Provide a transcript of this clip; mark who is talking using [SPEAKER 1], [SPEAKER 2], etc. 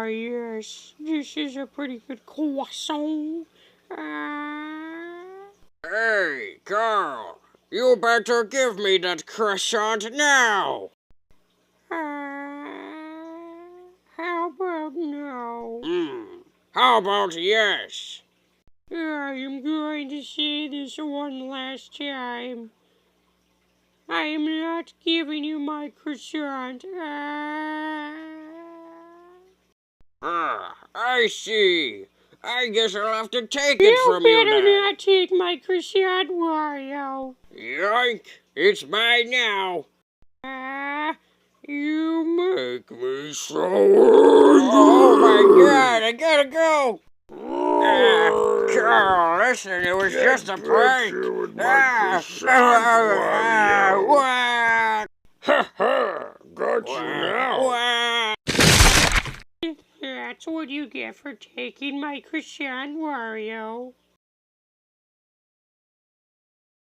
[SPEAKER 1] yes, this is a pretty good croissant.
[SPEAKER 2] Hey, Carl, you better give me that croissant now.
[SPEAKER 1] How about no?
[SPEAKER 2] How about yes?
[SPEAKER 1] I am going to say this one last time. I am not giving you my croissant.
[SPEAKER 2] I see. I guess I'll have to take it from you
[SPEAKER 1] You better
[SPEAKER 2] then.
[SPEAKER 1] not take my croissant, Wario.
[SPEAKER 2] Yoink! It's mine now.
[SPEAKER 1] You
[SPEAKER 2] Make me so angry. Oh my God! I gotta go. Carl, listen, it was just a prank.
[SPEAKER 3] Ha ha! Got you now.
[SPEAKER 1] That's what you get for taking my croissant, Wario.